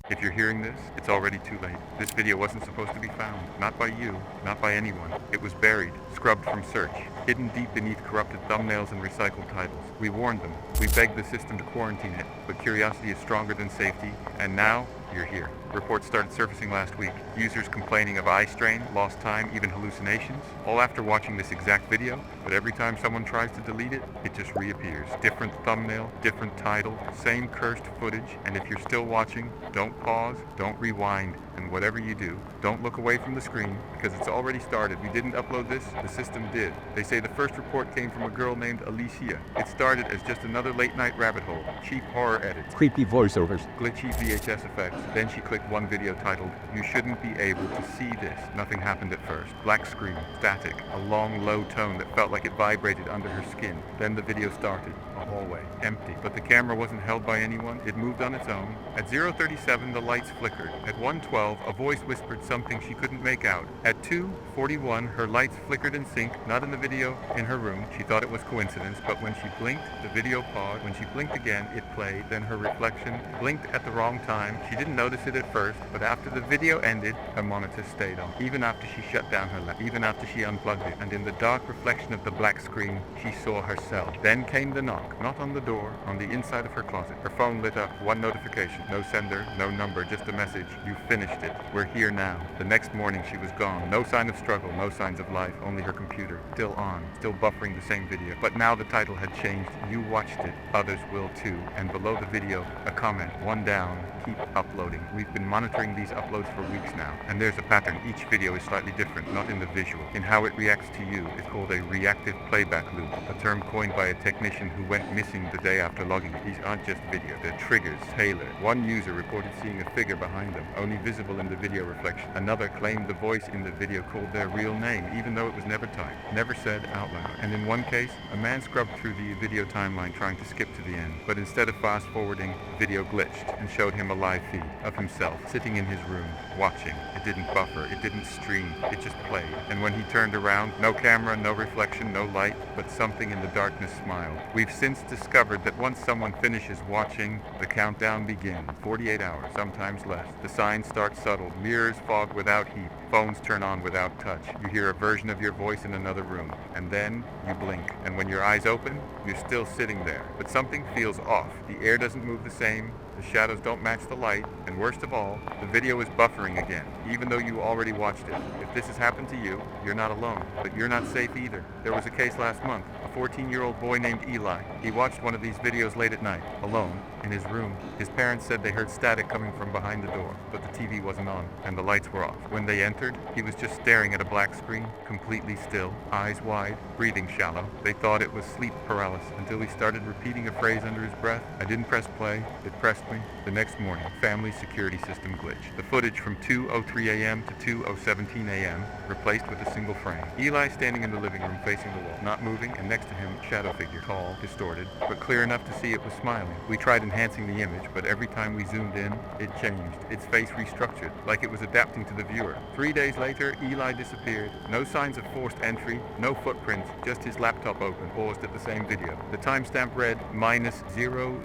If you're hearing this, it's already too late. This video wasn't supposed to be found. Not by you, not by anyone. It was buried, scrubbed from search, hidden deep beneath corrupted thumbnails and recycled titles. We warned them. We begged the system to quarantine it, but curiosity is stronger than safety, and now you're here. Reports started surfacing last week. Users complaining of eye strain, lost time, even hallucinations, all after watching this exact video, but every time someone tries to delete it, it just reappears. Different thumbnail, different title, same cursed footage, and if you're still watching, don't pause, don't rewind, and whatever you do, don't look away from the screen, because it's already started. We didn't upload this, the system did. They say the first report came from a girl named Alicia. It started as just another late night rabbit hole, cheap horror edits, creepy voiceovers, glitchy VHS effects. Then she clicked one video titled, "You shouldn't be able to see this." Nothing happened at first. Black screen, static, a long low tone that felt like it vibrated under her skin. Then the video started. A hallway, empty. But the camera wasn't held by anyone. It moved on its own. At 0:37, the lights flickered. At 1:12, a voice whispered something she couldn't make out. At 2:41, her lights flickered in sync, not in the video, in her room. She thought it was coincidence, but when she blinked, the video paused. When she blinked again, it played. Then her reflection blinked at the wrong time. She didn't notice it at first, but after the video ended, her monitor stayed on. Even after she shut down her laptop, even after she unplugged it, and in the dark reflection of the black screen, she saw herself. Then came the knock. Not on the door, on the inside of her closet. Her phone lit up. One notification. No sender, no number, just a message. You finished it. We're here now. The next morning she was gone. No sign of struggle, no signs of life, only her computer. Still on, still buffering the same video. But now the title had changed. You watched it. Others will too. And below the video, a comment. One down. Keep uploading. We've been monitoring these uploads for weeks now. And there's a pattern. Each video is slightly different, not in the visual. In how it reacts to you. It's called a reactive playback loop, a term coined by a technician who went missing the day after logging it. These aren't just videos, they're triggers, tailored. One user reported seeing a figure behind them, only visible in the video reflection. Another claimed the voice in the video called their real name, even though it was never typed, never said out loud. And in one case, a man scrubbed through the video timeline trying to skip to the end, but instead of fast forwarding, the video glitched and showed him a live feed of himself sitting in his room, watching. It didn't buffer, it didn't stream, it just played. And when he turned around, no camera, no reflection, no light, but something in the darkness smiled. We've since discovered that once someone finishes watching, the countdown begins. 48 hours, sometimes less. The signs start subtle. Mirrors fog without heat. Phones turn on without touch. You hear a version of your voice in another room. And then you blink. And when your eyes open, you're still sitting there. But something feels off. The air doesn't move the same. The shadows don't match the light, and worst of all, the video is buffering again, even though you already watched it. If this has happened to you, you're not alone, but you're not safe either. There was a case last month, a 14-year-old boy named Eli. He watched one of these videos late at night, alone, in his room. His parents said they heard static coming from behind the door, but the TV wasn't on, and the lights were off. When they entered, he was just staring at a black screen, completely still, eyes wide, breathing shallow. They thought it was sleep paralysis, until he started repeating a phrase under his breath. I didn't press play, it pressed me. The next morning, family security system glitch. The footage from 2:03 a.m. to 2:17 a.m. replaced with a single frame. Eli standing in the living room facing the wall, not moving, and next to him, shadow figure, tall, distorted, but clear enough to see it was smiling. We tried enhancing the image, but every time we zoomed in, it changed. Its face restructured, like it was adapting to the viewer. 3 days later, Eli disappeared. No signs of forced entry, no footprints, just his laptop open, paused at the same video. The timestamp read -0000.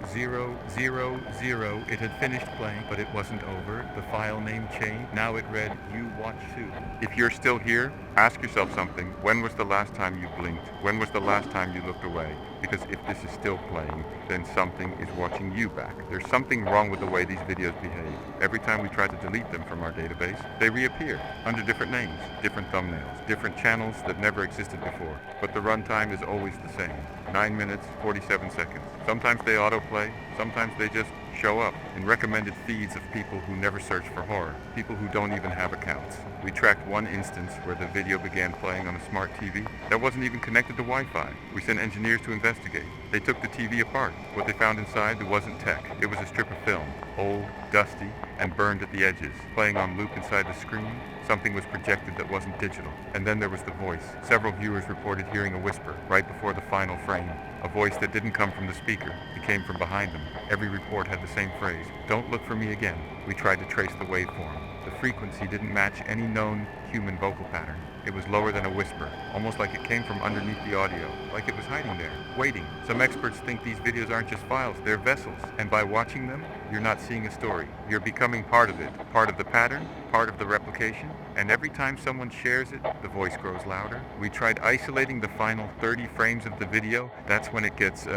It had finished playing, but it wasn't over. The file name changed. Now it read, "You watch too." If you're still here, ask yourself something. When was the last time you blinked? When was the last time you looked away? Because if this is still playing, then something is watching you back. There's something wrong with the way these videos behave. Every time we try to delete them from our database, they reappear under different names, different thumbnails, different channels that never existed before. But the runtime is always the same. 9 minutes, 47 seconds. Sometimes they autoplay, sometimes they just show up in recommended feeds of people who never search for horror, people who don't even have accounts. We tracked one instance where the video began playing on a smart TV that wasn't even connected to Wi-Fi. We sent engineers to investigate. They took the TV apart. What they found inside wasn't tech. It was a strip of film, old, dusty, and burned at the edges, playing on loop inside the screen. Something was projected that wasn't digital. And then there was the voice. Several viewers reported hearing a whisper right before the final frame. A voice that didn't come from the speaker. It came from behind them. Every report had the same phrase. Don't look for me again. We tried to trace the waveform. The frequency didn't match any known human vocal pattern. It was lower than a whisper, almost like it came from underneath the audio, like it was hiding there, waiting. Some experts think these videos aren't just files, they're vessels. And by watching them, you're not seeing a story. You're becoming part of it, part of the pattern, part of the replication, and every time someone shares it, the voice grows louder. We tried isolating the final 30 frames of the video. That's when it gets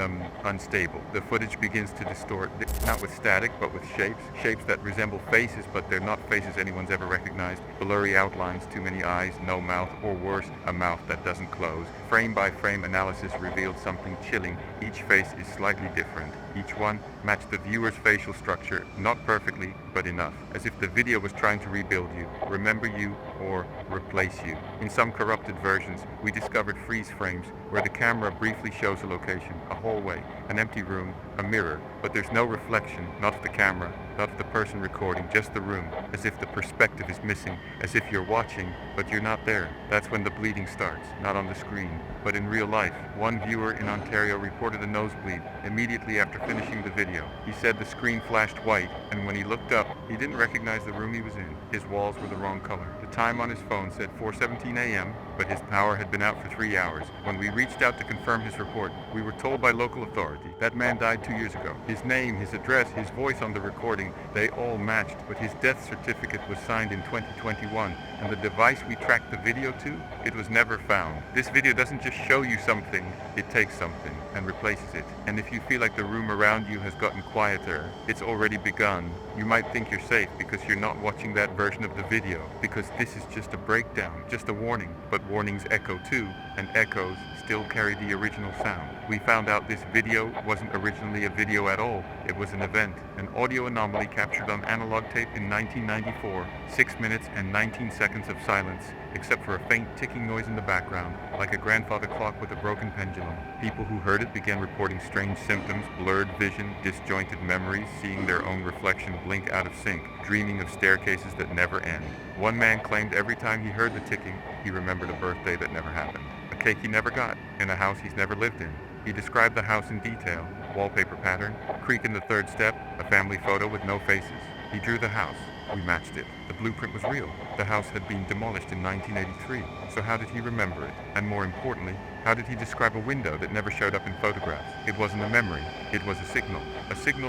unstable. The footage begins to distort, not with static, but with shapes. Shapes that resemble faces, but they're not faces anyone's ever recognized. Blurry outlines, too many eyes, no mouth, or worse, a mouth that doesn't close. Frame by frame analysis revealed something chilling. Each face is slightly different. Each one matched the viewer's facial structure, not perfectly, but enough, as if the video was trying to rebuild you, remember you, or replace you. In some corrupted versions, we discovered freeze frames where the camera briefly shows a location, a hallway, an empty room, a mirror, but there's no reflection, not of the camera, not of the person recording, just the room, as if the perspective is missing, as if you're watching, but you're not there. That's when the bleeding starts, not on the screen, but in real life. One viewer in Ontario reported a nosebleed immediately after finishing the video. He said the screen flashed white, and when he looked up, he didn't recognize the room he was in. His walls were the wrong color. The time on his phone said 4:17 a.m., but his power had been out for 3 hours. When we reached out to confirm his report, we were told by local authority that man died 2 years ago. His name, his address, his voice on the recording, they all matched, but his death certificate was signed in 2021, and the device we tracked the video to, it was never found. This video doesn't just show you something, it takes something and replaces it. And if you feel like the room around you has gotten quieter, it's already begun. You might think you're safe because you're not watching that version of the video, because this is just a breakdown, just a warning. But warnings echo too, and echoes still carry the original sound. We found out this video wasn't originally a video at all. It was an event, an audio anomaly captured on analog tape in 1994, 6 minutes and 19 seconds of silence, except for a faint ticking noise in the background, like a grandfather clock with a broken pendulum. People who heard it began reporting strange symptoms, blurred vision, disjointed memories, seeing their own reflection blink out of sync, dreaming of staircases that never end. One man claimed every time he heard the ticking, he remembered a birthday that never happened, a cake he never got, in a house he's never lived in. He described the house in detail, wallpaper pattern, creak in the third step, a family photo with no faces. He drew the house. We matched it. The blueprint was real. The house had been demolished in 1983. So how did he remember it? And more importantly, how did he describe a window that never showed up in photographs? It wasn't a memory. It was a signal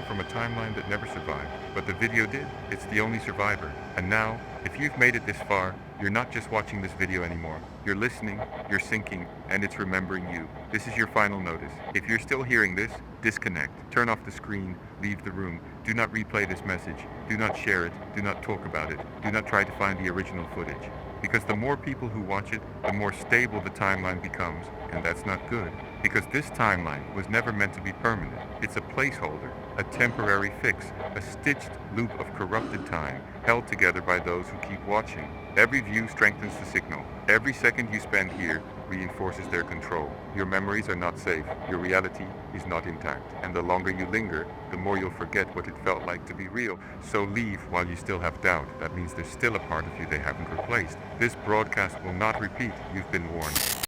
from a timeline that never survived. But the video did. It's the only survivor. And now, if you've made it this far, you're not just watching this video anymore. You're listening, you're syncing, and it's remembering you. This is your final notice. If you're still hearing this, disconnect. Turn off the screen, leave the room. Do not replay this message. Do not share it. Do not talk about it. Do not try to find the original footage. Because the more people who watch it, the more stable the timeline becomes, and that's not good. Because this timeline was never meant to be permanent. It's a placeholder, a temporary fix, a stitched loop of corrupted time, held together by those who keep watching. Every view strengthens the signal. Every second you spend here reinforces their control. Your memories are not safe. Your reality is not intact. And the longer you linger, the more you'll forget what it felt like to be real. So leave while you still have doubt. That means there's still a part of you they haven't replaced. This broadcast will not repeat. You've been warned.